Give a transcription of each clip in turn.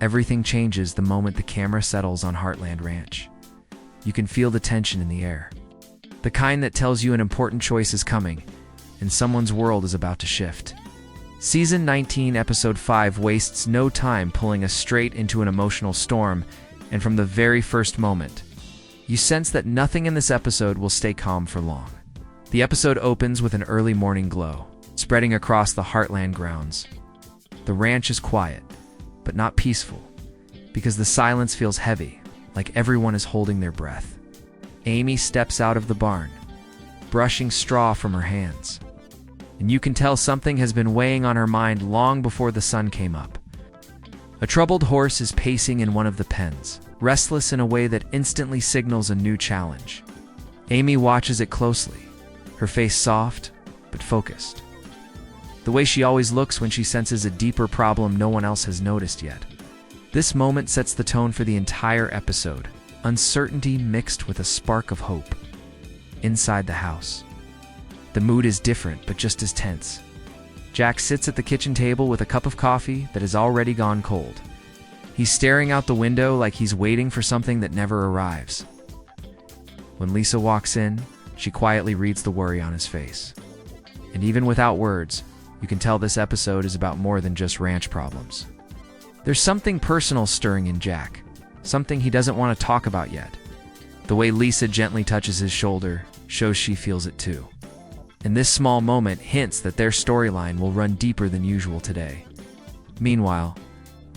everything changes the moment the camera settles on Heartland Ranch. You can feel the tension in the air. The kind that tells you an important choice is coming, and someone's world is about to shift. Season 19, Episode 5 wastes no time pulling us straight into an emotional storm, and from the very first moment, you sense that nothing in this episode will stay calm for long. The episode opens with an early morning glow, spreading across the Heartland grounds. The ranch is quiet, but not peaceful, because the silence feels heavy, like everyone is holding their breath. Amy steps out of the barn, brushing straw from her hands. And you can tell something has been weighing on her mind long before the sun came up. A troubled horse is pacing in one of the pens, restless in a way that instantly signals a new challenge. Amy watches it closely, her face soft but focused. The way she always looks when she senses a deeper problem no one else has noticed yet. This moment sets the tone for the entire episode, uncertainty mixed with a spark of hope. Inside the house, the mood is different but just as tense. Jack sits at the kitchen table with a cup of coffee that has already gone cold. He's staring out the window like he's waiting for something that never arrives. When Lisa walks in, she quietly reads the worry on his face. And even without words, you can tell this episode is about more than just ranch problems. There's something personal stirring in Jack, something he doesn't want to talk about yet. The way Lisa gently touches his shoulder shows she feels it too. And this small moment hints that their storyline will run deeper than usual today. Meanwhile,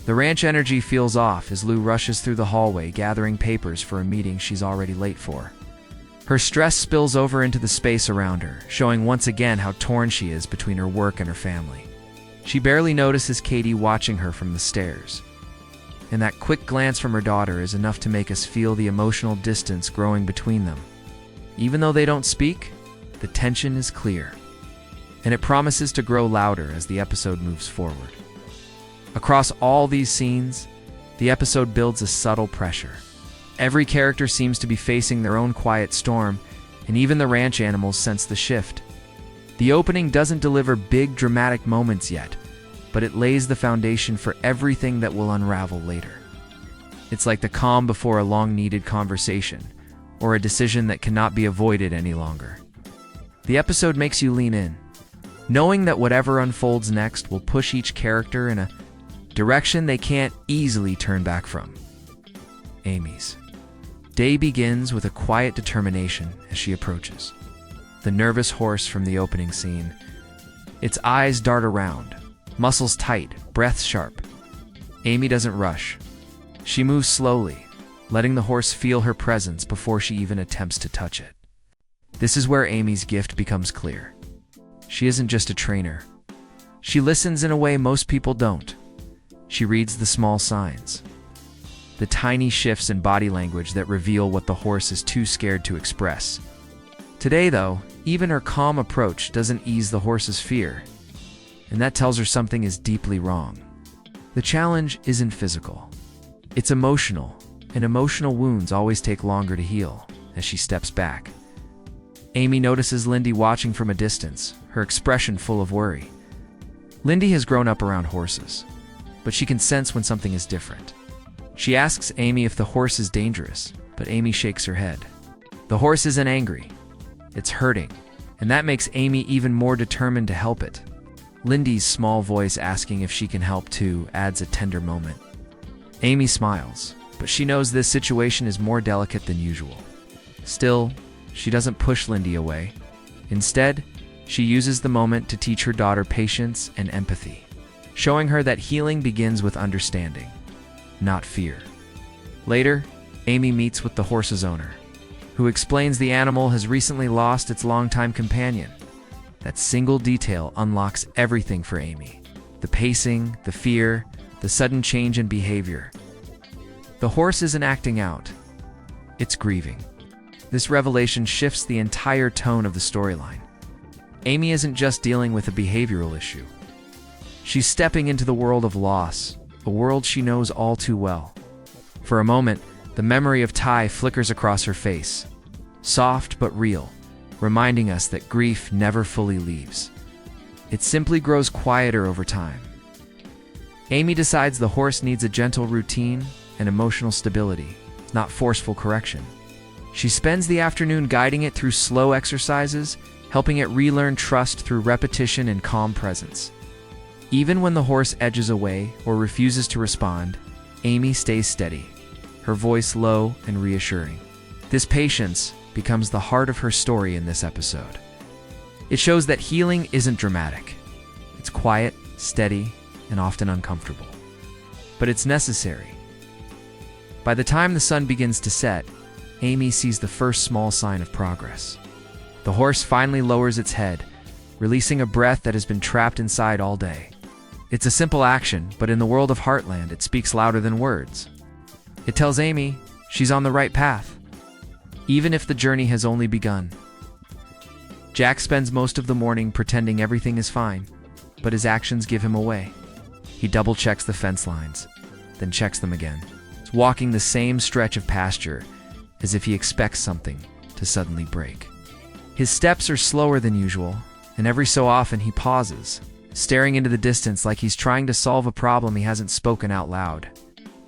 the ranch energy feels off as Lou rushes through the hallway gathering papers for a meeting she's already late for. Her stress spills over into the space around her, showing once again how torn she is between her work and her family. She barely notices Katie watching her from the stairs. And that quick glance from her daughter is enough to make us feel the emotional distance growing between them. Even though they don't speak, the tension is clear, and it promises to grow louder as the episode moves forward. Across all these scenes, the episode builds a subtle pressure. Every character seems to be facing their own quiet storm, and even the ranch animals sense the shift. The opening doesn't deliver big dramatic moments yet, but it lays the foundation for everything that will unravel later. It's like the calm before a long-needed conversation, or a decision that cannot be avoided any longer. The episode makes you lean in, knowing that whatever unfolds next will push each character in a direction they can't easily turn back from. Amy's day begins with a quiet determination as she approaches. The nervous horse from the opening scene. Its eyes dart around, muscles tight, breath sharp. Amy doesn't rush. She moves slowly, letting the horse feel her presence before she even attempts to touch it. This is where Amy's gift becomes clear. She isn't just a trainer. She listens in a way most people don't. She reads the small signs, the tiny shifts in body language that reveal what the horse is too scared to express. Today, though, even her calm approach doesn't ease the horse's fear, and that tells her something is deeply wrong. The challenge isn't physical. It's emotional, and emotional wounds always take longer to heal. As she steps back, Amy notices Lindy watching from a distance, her expression full of worry. Lindy has grown up around horses, but she can sense when something is different. She asks Amy if the horse is dangerous, but Amy shakes her head. The horse isn't angry. It's hurting, and that makes Amy even more determined to help it. Lindy's small voice asking if she can help too adds a tender moment. Amy smiles, but she knows this situation is more delicate than usual. Still, she doesn't push Lindy away. Instead, she uses the moment to teach her daughter patience and empathy, showing her that healing begins with understanding, not fear. Later, Amy meets with the horse's owner, who explains the animal has recently lost its longtime companion. That single detail unlocks everything for Amy. The pacing, the fear, the sudden change in behavior. The horse isn't acting out. It's grieving. This revelation shifts the entire tone of the storyline. Amy isn't just dealing with a behavioral issue. She's stepping into the world of loss, a world she knows all too well. For a moment, the memory of Ty flickers across her face, soft but real, reminding us that grief never fully leaves. It simply grows quieter over time. Amy decides the horse needs a gentle routine and emotional stability, not forceful correction. She spends the afternoon guiding it through slow exercises, helping it relearn trust through repetition and calm presence. Even when the horse edges away or refuses to respond, Amy stays steady, her voice low and reassuring. This patience becomes the heart of her story in this episode. It shows that healing isn't dramatic. It's quiet, steady, and often uncomfortable. But it's necessary. By the time the sun begins to set, Amy sees the first small sign of progress. The horse finally lowers its head, releasing a breath that has been trapped inside all day. It's a simple action, but in the world of Heartland, it speaks louder than words. It tells Amy she's on the right path, even if the journey has only begun. Jack spends most of the morning pretending everything is fine, but his actions give him away. He double-checks the fence lines, then checks them again, walking the same stretch of pasture as if he expects something to suddenly break. His steps are slower than usual, and every so often he pauses, staring into the distance like he's trying to solve a problem he hasn't spoken out loud.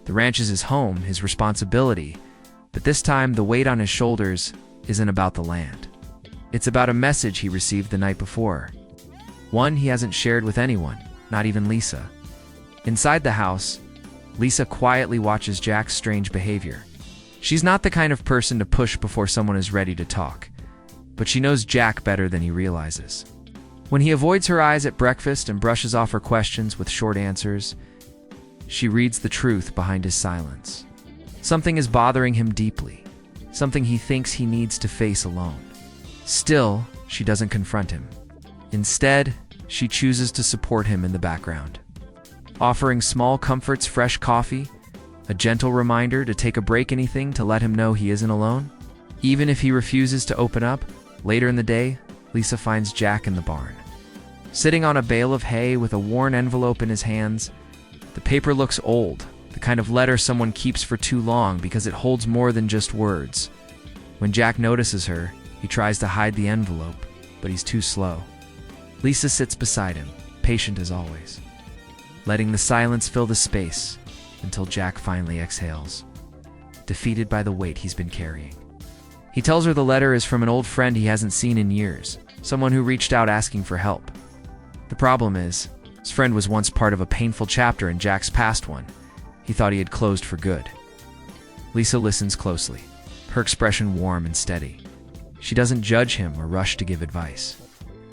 The ranch is his home, his responsibility, but this time the weight on his shoulders isn't about the land. It's about a message he received the night before. One he hasn't shared with anyone, not even Lisa. Inside the house, Lisa quietly watches Jack's strange behavior. She's not the kind of person to push before someone is ready to talk, but she knows Jack better than he realizes. When he avoids her eyes at breakfast and brushes off her questions with short answers, she reads the truth behind his silence. Something is bothering him deeply, something he thinks he needs to face alone. Still, she doesn't confront him. Instead, she chooses to support him in the background, offering small comforts, fresh coffee, a gentle reminder to take a break, anything to let him know he isn't alone. Even if he refuses to open up, later in the day, Lisa finds Jack in the barn, sitting on a bale of hay with a worn envelope in his hands. The paper looks old, the kind of letter someone keeps for too long because it holds more than just words. When Jack notices her, he tries to hide the envelope, but he's too slow. Lisa sits beside him, patient as always, letting the silence fill the space until Jack finally exhales, defeated by the weight he's been carrying. He tells her the letter is from an old friend he hasn't seen in years, someone who reached out asking for help. The problem is, his friend was once part of a painful chapter in Jack's past one he thought he had closed for good. Lisa listens closely, her expression warm and steady. She doesn't judge him or rush to give advice.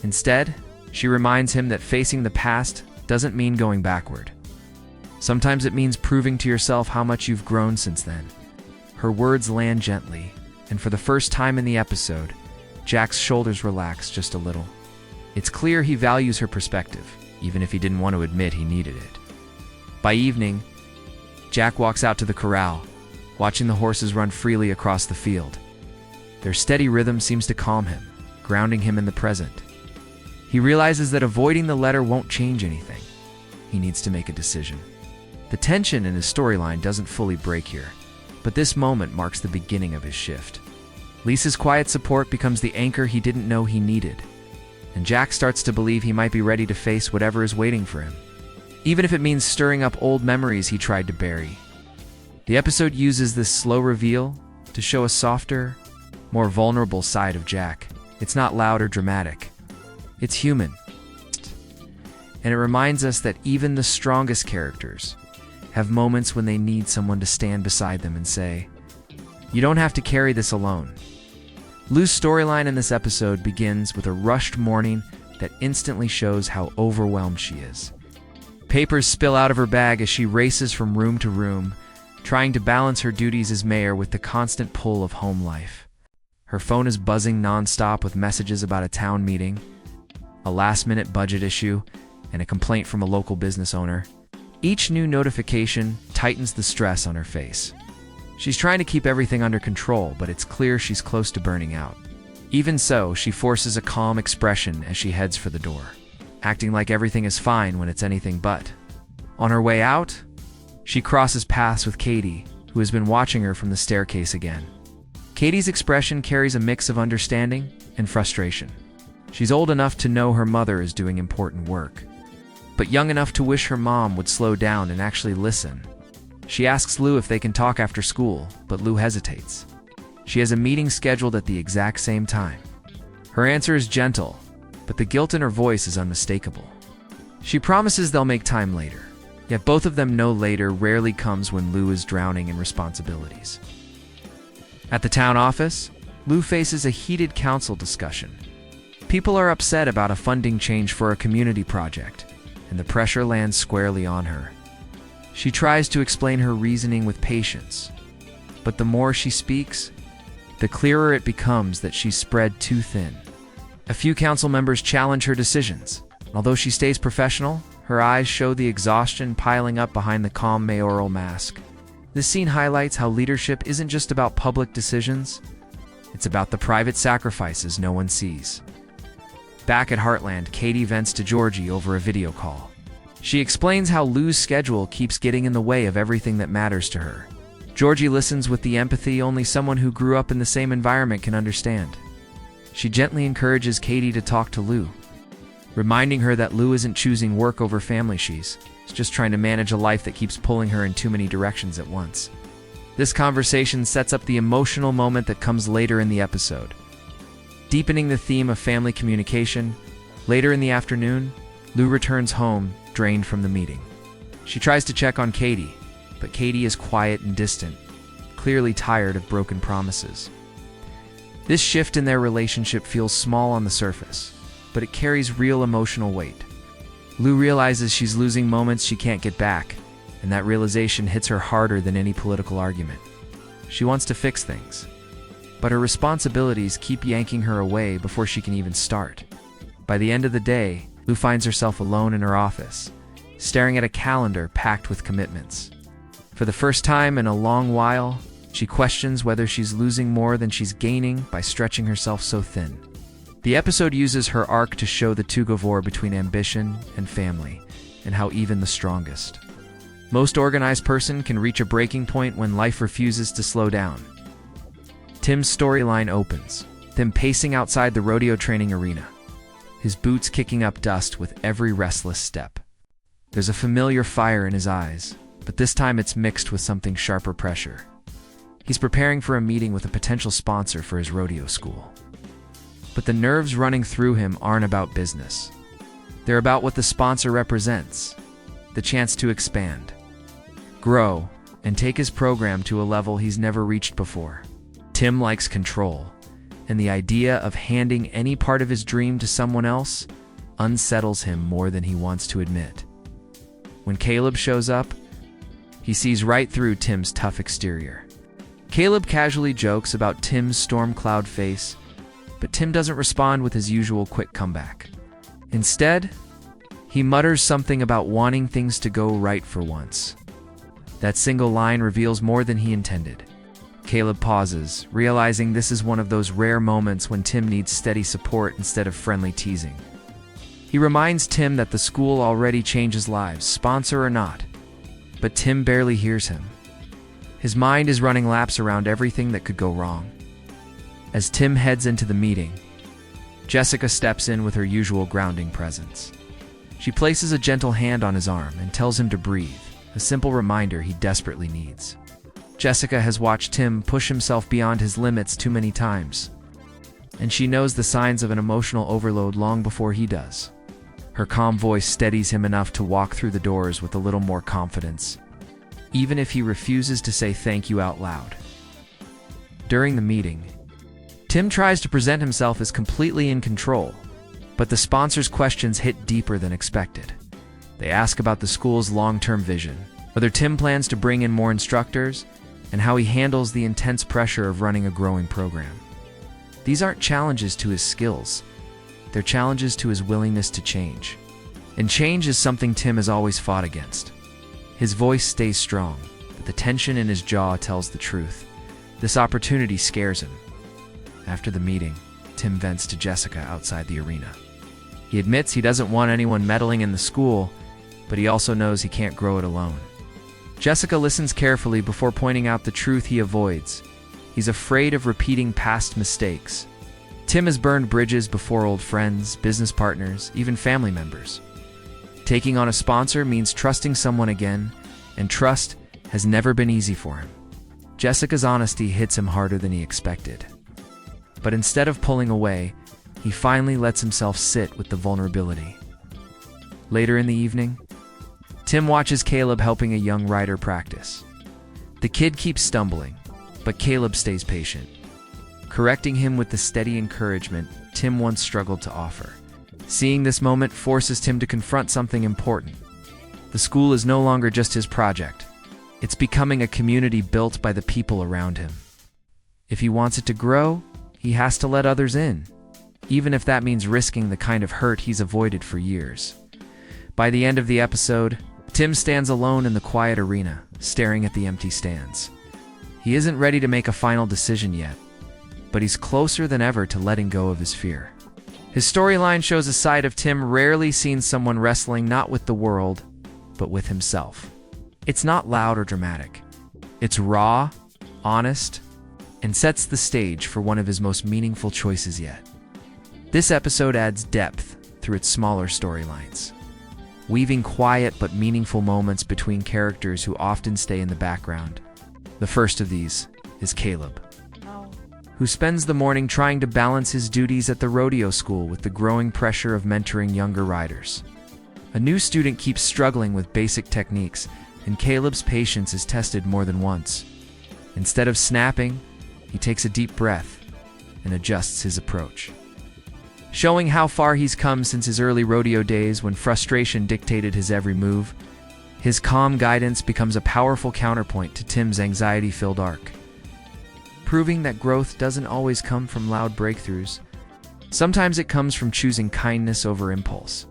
Instead, she reminds him that facing the past doesn't mean going backward. Sometimes it means proving to yourself how much you've grown since then. Her words land gently, and for the first time in the episode, Jack's shoulders relax just a little. It's clear he values her perspective, even if he didn't want to admit he needed it. By evening, Jack walks out to the corral, watching the horses run freely across the field. Their steady rhythm seems to calm him, grounding him in the present. He realizes that avoiding the letter won't change anything. He needs to make a decision. The tension in his storyline doesn't fully break here, but this moment marks the beginning of his shift. Lisa's quiet support becomes the anchor he didn't know he needed, and Jack starts to believe he might be ready to face whatever is waiting for him, even if it means stirring up old memories he tried to bury. The episode uses this slow reveal to show a softer, more vulnerable side of Jack. It's not loud or dramatic. It's human. And it reminds us that even the strongest characters have moments when they need someone to stand beside them and say, "You don't have to carry this alone." Lou's storyline in this episode begins with a rushed morning that instantly shows how overwhelmed she is. Papers spill out of her bag as she races from room to room, trying to balance her duties as mayor with the constant pull of home life. Her phone is buzzing nonstop with messages about a town meeting, a last-minute budget issue, and a complaint from a local business owner. Each new notification tightens the stress on her face. She's trying to keep everything under control, but it's clear she's close to burning out. Even so, she forces a calm expression as she heads for the door, acting like everything is fine when it's anything but. On her way out, she crosses paths with Katie, who has been watching her from the staircase again. Katie's expression carries a mix of understanding and frustration. She's old enough to know her mother is doing important work, but young enough to wish her mom would slow down and actually listen. She asks Lou if they can talk after school, but Lou hesitates. She has a meeting scheduled at the exact same time. Her answer is gentle, but the guilt in her voice is unmistakable. She promises they'll make time later, yet both of them know later rarely comes when Lou is drowning in responsibilities. At the town office, Lou faces a heated council discussion. People are upset about a funding change for a community project, and the pressure lands squarely on her. She tries to explain her reasoning with patience, but the more she speaks, the clearer it becomes that she's spread too thin. A few council members challenge her decisions. Although she stays professional, her eyes show the exhaustion piling up behind the calm mayoral mask. This scene highlights how leadership isn't just about public decisions, it's about the private sacrifices no one sees. Back at Heartland, Katie vents to Georgie over a video call. She explains how Lou's schedule keeps getting in the way of everything that matters to her. Georgie listens with the empathy only someone who grew up in the same environment can understand. She gently encourages Katie to talk to Lou, reminding her that Lou isn't choosing work over family, she's just trying to manage a life that keeps pulling her in too many directions at once. This conversation sets up the emotional moment that comes later in the episode. Deepening the theme of family communication, later in the afternoon, Lou returns home, drained from the meeting. She tries to check on Katie, but Katie is quiet and distant, clearly tired of broken promises. This shift in their relationship feels small on the surface, but it carries real emotional weight. Lou realizes she's losing moments she can't get back, and that realization hits her harder than any political argument. She wants to fix things, but her responsibilities keep yanking her away before she can even start. By the end of the day, Lou finds herself alone in her office, staring at a calendar packed with commitments. For the first time in a long while, she questions whether she's losing more than she's gaining by stretching herself so thin. The episode uses her arc to show the tug-of-war between ambition and family, and how even the strongest, most organized person can reach a breaking point when life refuses to slow down. Tim's storyline opens, them pacing outside the rodeo training arena, his boots kicking up dust with every restless step. There's a familiar fire in his eyes, but this time it's mixed with something sharper pressure. He's preparing for a meeting with a potential sponsor for his rodeo school. But the nerves running through him aren't about business. They're about what the sponsor represents, the chance to expand, grow, and take his program to a level he's never reached before. Tim likes control, and the idea of handing any part of his dream to someone else unsettles him more than he wants to admit. When Caleb shows up, he sees right through Tim's tough exterior. Caleb casually jokes about Tim's storm cloud face, but Tim doesn't respond with his usual quick comeback. Instead, he mutters something about wanting things to go right for once. That single line reveals more than he intended. Caleb pauses, realizing this is one of those rare moments when Tim needs steady support instead of friendly teasing. He reminds Tim that the school already changes lives, sponsor or not, but Tim barely hears him. His mind is running laps around everything that could go wrong. As Tim heads into the meeting, Jessica steps in with her usual grounding presence. She places a gentle hand on his arm and tells him to breathe, a simple reminder he desperately needs. Jessica has watched Tim push himself beyond his limits too many times, and she knows the signs of an emotional overload long before he does. Her calm voice steadies him enough to walk through the doors with a little more confidence, even if he refuses to say thank you out loud. During the meeting, Tim tries to present himself as completely in control, but the sponsor's questions hit deeper than expected. They ask about the school's long-term vision, whether Tim plans to bring in more instructors, and how he handles the intense pressure of running a growing program. These aren't challenges to his skills, they're challenges to his willingness to change. And change is something Tim has always fought against. His voice stays strong, but the tension in his jaw tells the truth. This opportunity scares him. After the meeting, Tim vents to Jessica outside the arena. He admits he doesn't want anyone meddling in the school, but he also knows he can't grow it alone. Jessica listens carefully before pointing out the truth he avoids. He's afraid of repeating past mistakes. Tim has burned bridges before old friends, business partners, even family members. Taking on a sponsor means trusting someone again, and trust has never been easy for him. Jessica's honesty hits him harder than he expected. But instead of pulling away, he finally lets himself sit with the vulnerability. Later in the evening, Tim watches Caleb helping a young rider practice. The kid keeps stumbling, but Caleb stays patient, correcting him with the steady encouragement Tim once struggled to offer. Seeing this moment forces Tim to confront something important. The school is no longer just his project. It's becoming a community built by the people around him. If he wants it to grow, he has to let others in, even if that means risking the kind of hurt he's avoided for years. By the end of the episode, Tim stands alone in the quiet arena, staring at the empty stands. He isn't ready to make a final decision yet, but he's closer than ever to letting go of his fear. His storyline shows a side of Tim rarely seen, someone wrestling not with the world, but with himself. It's not loud or dramatic. It's raw, honest, and sets the stage for one of his most meaningful choices yet. This episode adds depth through its smaller storylines, weaving quiet but meaningful moments between characters who often stay in the background. The first of these is Caleb, who spends the morning trying to balance his duties at the rodeo school with the growing pressure of mentoring younger riders. A new student keeps struggling with basic techniques, and Caleb's patience is tested more than once. Instead of snapping, he takes a deep breath and adjusts his approach, showing how far he's come since his early rodeo days when frustration dictated his every move. His calm guidance becomes a powerful counterpoint to Tim's anxiety-filled arc, proving that growth doesn't always come from loud breakthroughs. Sometimes it comes from choosing kindness over impulse.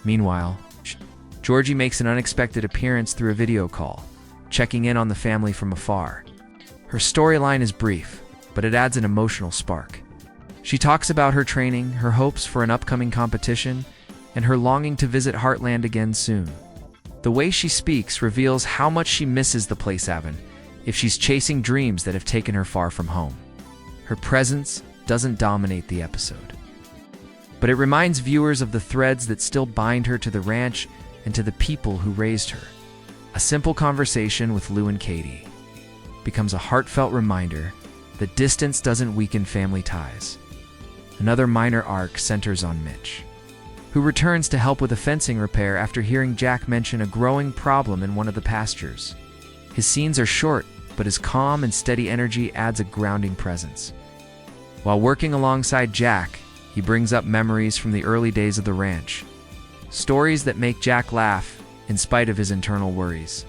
Meanwhile, Georgie makes an unexpected appearance through a video call, checking in on the family from afar. Her storyline is brief, but it adds an emotional spark. She talks about her training, her hopes for an upcoming competition, and her longing to visit Heartland again soon. The way she speaks reveals how much she misses the place Avon, if she's chasing dreams that have taken her far from home. Her presence doesn't dominate the episode, but it reminds viewers of the threads that still bind her to the ranch and to the people who raised her. A simple conversation with Lou and Katie becomes a heartfelt reminder that distance doesn't weaken family ties. Another minor arc centers on Mitch, who returns to help with a fencing repair after hearing Jack mention a growing problem in one of the pastures. His scenes are short, but his calm and steady energy adds a grounding presence. While working alongside Jack, he brings up memories from the early days of the ranch, stories that make Jack laugh in spite of his internal worries.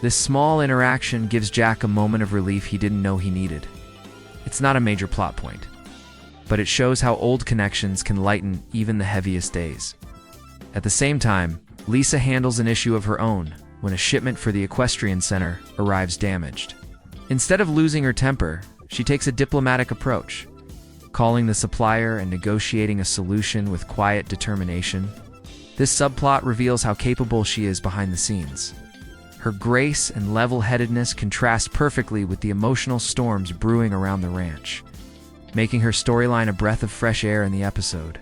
This small interaction gives Jack a moment of relief he didn't know he needed. It's not a major plot point, but it shows how old connections can lighten even the heaviest days. At the same time, Lisa handles an issue of her own when a shipment for the equestrian center arrives damaged. Instead of losing her temper, she takes a diplomatic approach, calling the supplier and negotiating a solution with quiet determination. This subplot reveals how capable she is behind the scenes. Her grace and level-headedness contrast perfectly with the emotional storms brewing around the ranch, making her storyline a breath of fresh air in the episode.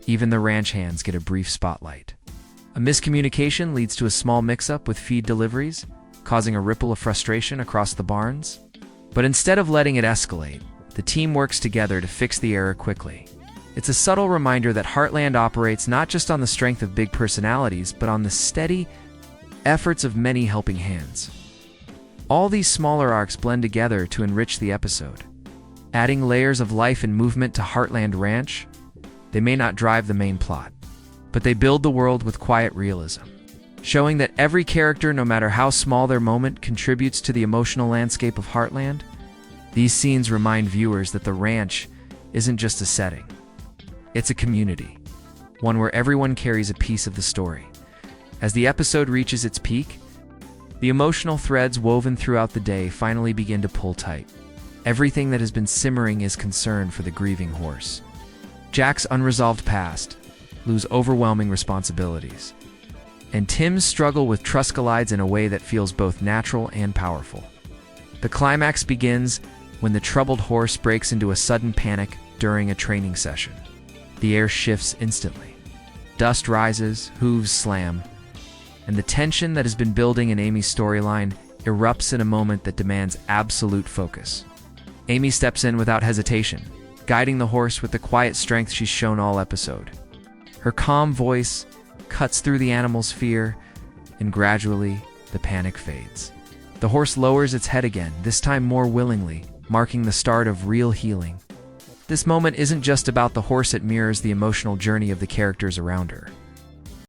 Even the ranch hands get a brief spotlight. A miscommunication leads to a small mix-up with feed deliveries, causing a ripple of frustration across the barns. But instead of letting it escalate, the team works together to fix the error quickly. It's a subtle reminder that Heartland operates not just on the strength of big personalities, but on the steady efforts of many helping hands. All these smaller arcs blend together to enrich the episode, adding layers of life and movement to Heartland Ranch. They may not drive the main plot, but they build the world with quiet realism, showing that every character, no matter how small their moment, contributes to the emotional landscape of Heartland. These scenes remind viewers that the ranch isn't just a setting. It's a community, one where everyone carries a piece of the story. As the episode reaches its peak, the emotional threads woven throughout the day finally begin to pull tight. Everything that has been simmering is concern for the grieving horse, Jack's unresolved past, Lou's overwhelming responsibilities, and Tim's struggle with trust collides in a way that feels both natural and powerful. The climax begins when the troubled horse breaks into a sudden panic during a training session. The air shifts instantly, Dust rises, hooves slam, and the tension that has been building in Amy's storyline erupts in a moment that demands absolute focus. Amy steps in without hesitation, guiding the horse with the quiet strength she's shown all episode. Her calm voice cuts through the animal's fear, and gradually, the panic fades. The horse lowers its head again, this time more willingly, marking the start of real healing. This moment isn't just about the horse, it mirrors the emotional journey of the characters around her.